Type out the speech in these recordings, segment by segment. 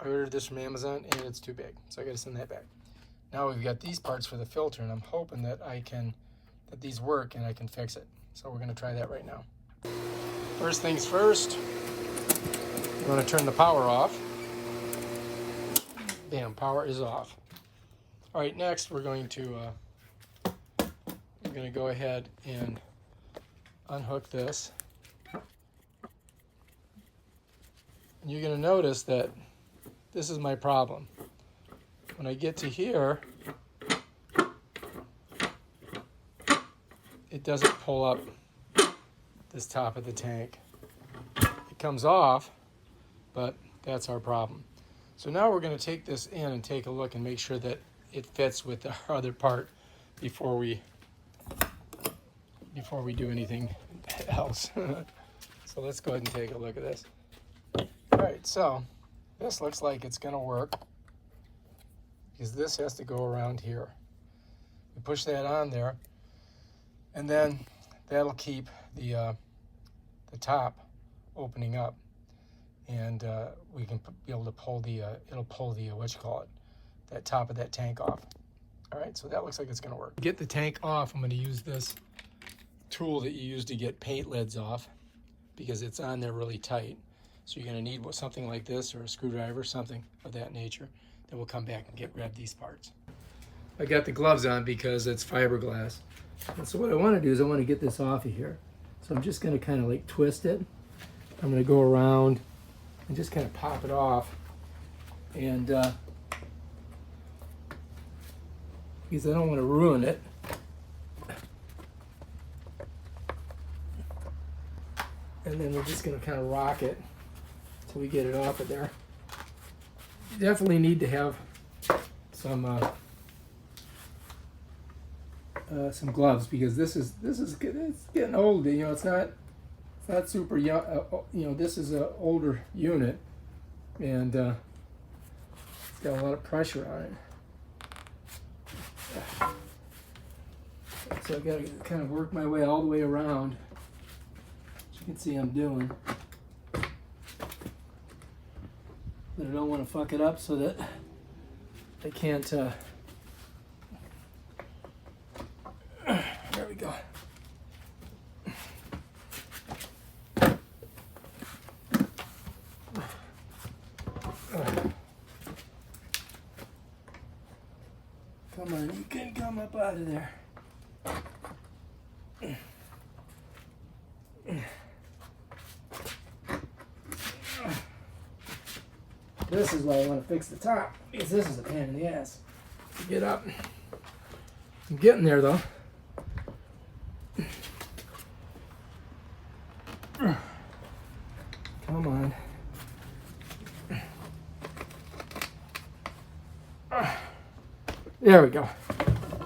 I ordered this from Amazon and it's too big, so I got to send that back. Now we've got these parts for the filter, and I'm hoping that that these work and I can fix it. So we're going to try that right now. First things first, you want to turn the power off. Bam, power is off. All right, next we're going to go ahead and unhook this. And you're going to notice that this is my problem. When I get to here, it doesn't pull up this top of the tank. It comes off, but that's our problem. So now we're going to take this in and take a look and make sure that it fits with the other part before we do anything else. So let's go ahead and take a look at this. All right, so this looks like it's going to work because this has to go around here. We push that on there, and then that'll keep the top opening up, and we can be able to pull it'll pull the that top of that tank off. All right, so that looks like it's going to work. To get the tank off, I'm going to use this tool that you use to get paint lids off because it's on there really tight. So you're going to need something like this or a screwdriver, something of that nature. Then we'll come back and grab these parts. I got the gloves on because it's fiberglass. And so what I want to do is I want to get this off of here. So I'm just going to kind of like twist it. I'm going to go around and just kind of pop it off. And because I don't want to ruin it. And then we're just going to kind of rock it till we get it off of there. You definitely need to have some gloves because this is it's getting old. You know, it's not super young. You know, this is an older unit, and it's got a lot of pressure on it. So I got to kind of work my way all the way around. As you can see, I'm doing. But I don't want to fuck it up so that I can't. There we go. Come on, you can come up out of there. This is why I want to fix the top, because this is a pain in the ass to get up. I'm getting there though. Come on. There we go.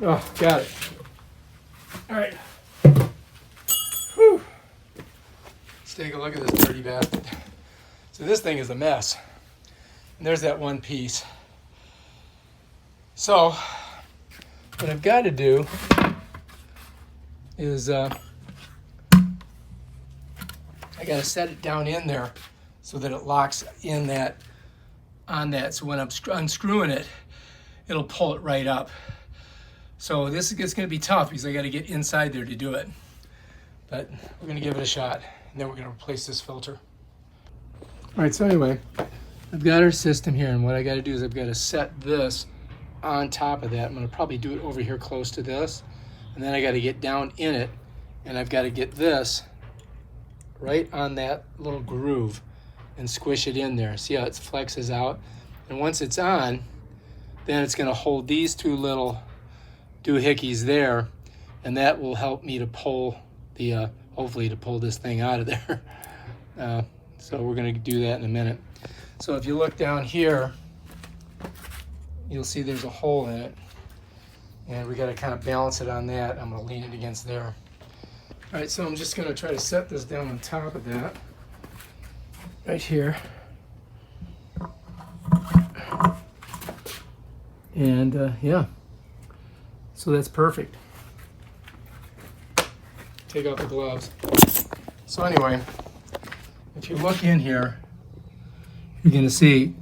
Oh, got it. All right. Whew. Let's take a look at this dirty bastard. So this thing is a mess. And there's that one piece. So what I've got to do is I got to set it down in there so that it locks in that on that. So when I'm unscrewing it, it'll pull it right up. So this is going to be tough because I got to get inside there to do it. But we're going to give it a shot, and then we're going to replace this filter. All right, so anyway, I've got our system here, and what I got to do is I've got to set this on top of that. I'm going to probably do it over here close to this, and then I got to get down in it, and I've got to get this right on that little groove and squish it in there. See how it flexes out? And once it's on, then it's going to hold these two little doohickeys there, and that will help me to pull the, hopefully to pull this thing out of there. So we're going to do that in a minute. So if you look down here, you'll see there's a hole in it, and we got to kind of balance it on that. I'm going to lean it against there. All right, so I'm just going to try to set this down on top of that, right here. And yeah, so that's perfect. Take off the gloves. So anyway, if you look in here, you're going to see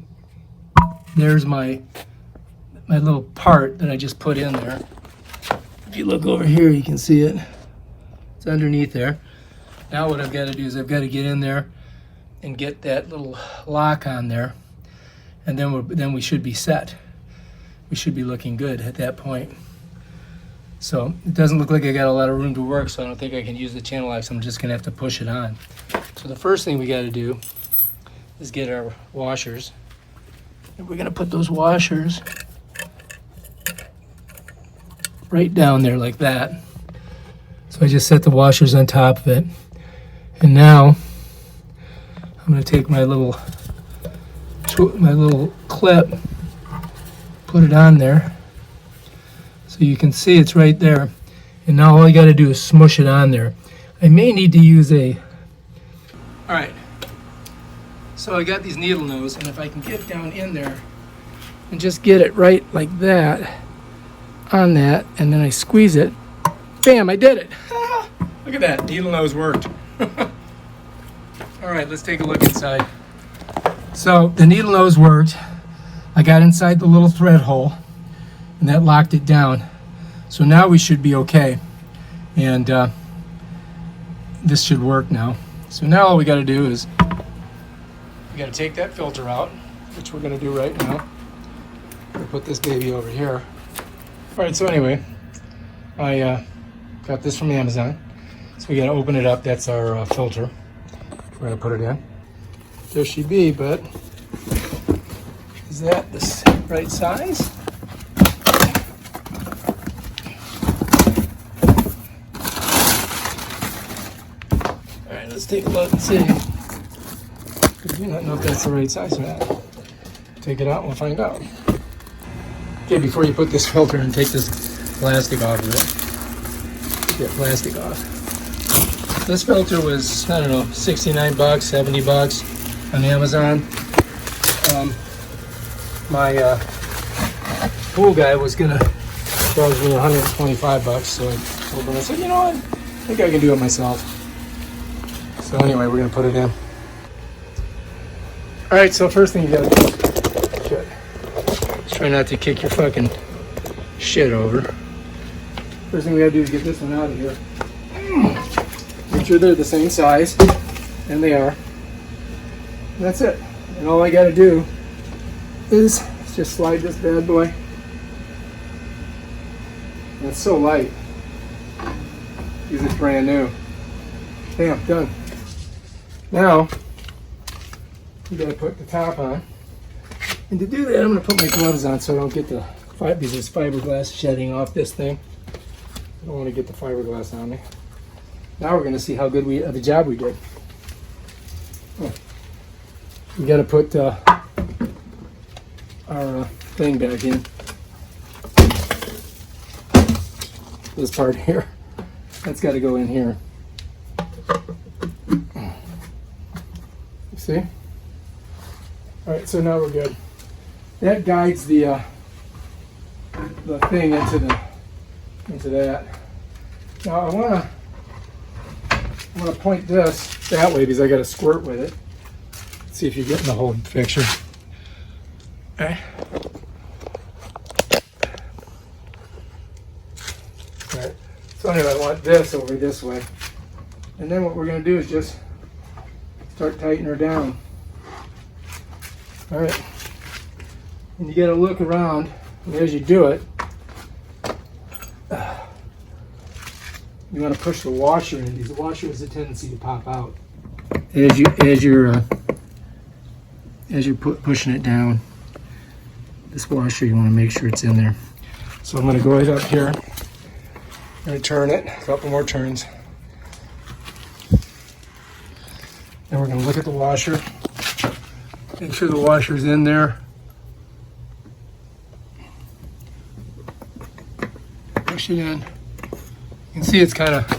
there's my little part that I just put in there. If you look over here, you can see it. It's underneath there. Now what I've got to do is I've got to get in there and get that little lock on there, and then we should be set. We should be looking good at that point. So it doesn't look like I got a lot of room to work, so I don't think I can use the channel lock, so I'm just gonna have to push it on. So the first thing we got to do is get our washers. And we're gonna put those washers right down there like that. So I just set the washers on top of it. And now I'm gonna take my little clip, put it on there. So you can see it's right there. And now all you gotta do is smush it on there. I may need to use all right. So I got these needle nose, and if I can get down in there and just get it right like that on that, and then I squeeze it, bam, I did it. Look at that, needle nose worked. All right, let's take a look inside. So the needle nose worked. I got inside the little thread hole, and that locked it down. So now we should be okay. And this should work now. So now all we got to do is we got to take that filter out, which we're going to do right now. We'll put this baby over here. All right, so anyway, I got this from Amazon. So we got to open it up. That's our filter. We're going to put it in. There she be, but is that the right size? All right, let's take a look and see. I do not know if that's the right size or not. Take it out and we'll find out. Okay, before you put this filter in, take this plastic off of it. Take that plastic off. This filter was, I don't know, 69 bucks, 70 bucks on Amazon. My pool guy was gonna charge me 125 bucks, so I told him, I said, you know what, I think I can do it myself. So anyway, we're gonna put it in. All right, so first thing you gotta do, just try not to kick your fucking shit over. First thing we gotta do is get this one out of here. Make sure they're the same size, and they are. And that's it. And all I gotta do is just slide this bad boy. And it's so light, because it's brand new. Bam, done. Now, you gotta put the top on. And to do that, I'm gonna put my gloves on so I don't get because there's fiberglass shedding off this thing. I don't wanna get the fiberglass on me. Now we're gonna see how good the job we did. Oh. We gotta put our thing back in. This part here, that's gotta go in here. See? All right, so now we're good. That guides the thing into that. Now I wanna point this that way because I got to squirt with it. Let's see if you're getting the whole picture. Okay. All right. So anyway, I want this over this way, and then what we're going to do is just start tightening her down. All right. And you got to look around, and as you do it, you want to push the washer in because the washer has a tendency to pop out as you're pushing it down. This washer, you want to make sure it's in there. So I'm going to go right up here. I'm going to turn it a couple more turns. Then we're going to look at the washer. Make sure the washer's in there. Push it in. You can see it's kind of,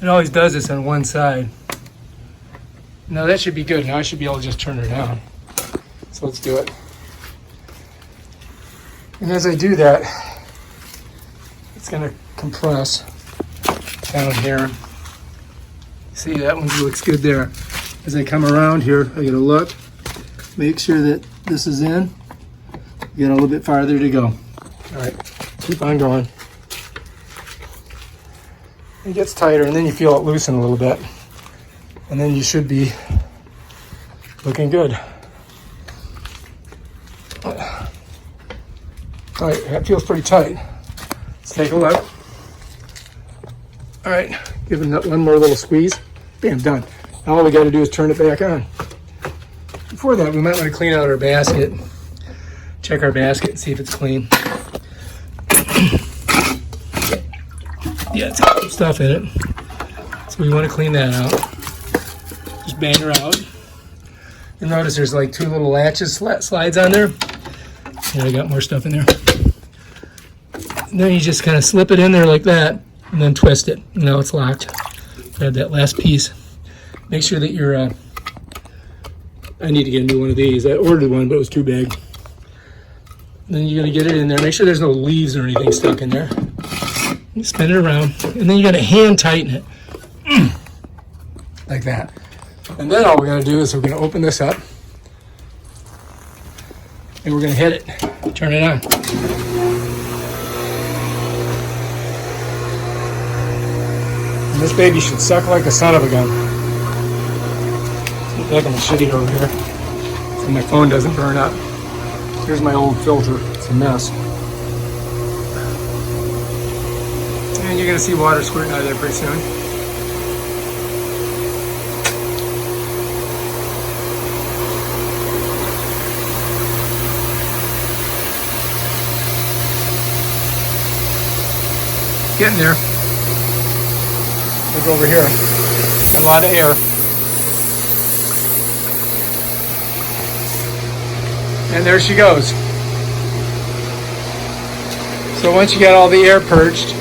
it always does this on one side. Now that should be good. Now I should be able to just turn her down. So let's do it. And as I do that, it's going to compress down here. See, that one looks good there. As I come around here, I got to look, make sure that this is in. You got a little bit farther to go. All right, keep on going. It gets tighter, and then you feel it loosen a little bit. And then you should be looking good. All right, that feels pretty tight. Let's take a look. All right, give it one more little squeeze. Bam, done. Now all we got to do is turn it back on. Before that, we might want to clean out our basket. Check our basket and see if it's clean. Yeah, it's got some stuff in it. So we want to clean that out. Just bang her out. You'll notice there's like 2 little latches slides on there. And I got more stuff in there. And then you just kind of slip it in there like that and then twist it. Now it's locked. Grab that last piece. Make sure that you're, I need to get a new one of these. I ordered one, but it was too big. Then you're gonna get it in there. Make sure there's no leaves or anything stuck in there. You spin it around, and then you gotta hand tighten it. Like that. And then all we're gonna do is we're gonna open this up, and we're gonna hit it. Turn it on. And this baby should suck like a son of a gun. Look, I'm gonna shit it over here so my phone doesn't burn up. Here's my old filter. It's a mess. And you're gonna see water squirting out of there pretty soon. It's getting there. Look over here. A lot of air. And there she goes. So once you got all the air purged,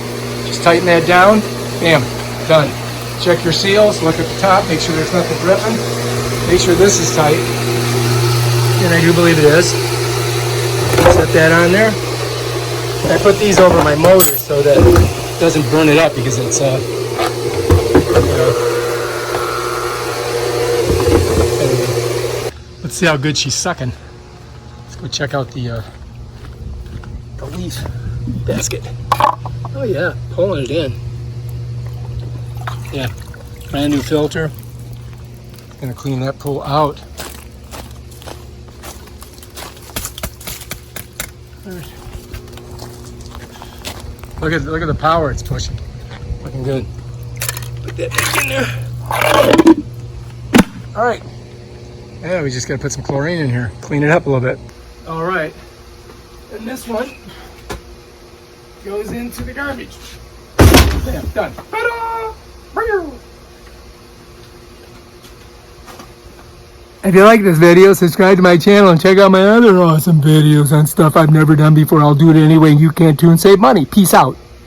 just tighten that down. Bam, done. Check your seals, look at the top, make sure there's nothing dripping. Make sure this is tight. And I do believe it is. Set that on there. I put these over my motor so that it doesn't burn it up because it's let's see how good she's sucking. Let's go check out the leaf basket. Oh yeah, pulling it in. Yeah, brand new filter. Gonna clean that pool out. Look at the power it's pushing. Looking good. Put that back in there. All right. Yeah, we just gotta put some chlorine in here. Clean it up a little bit. All right. And this one goes into the garbage. Bam, done. Ta-da! If you like this video, subscribe to my channel and check out my other awesome videos on stuff I've never done before. I'll do it anyway you can too and save money. Peace out.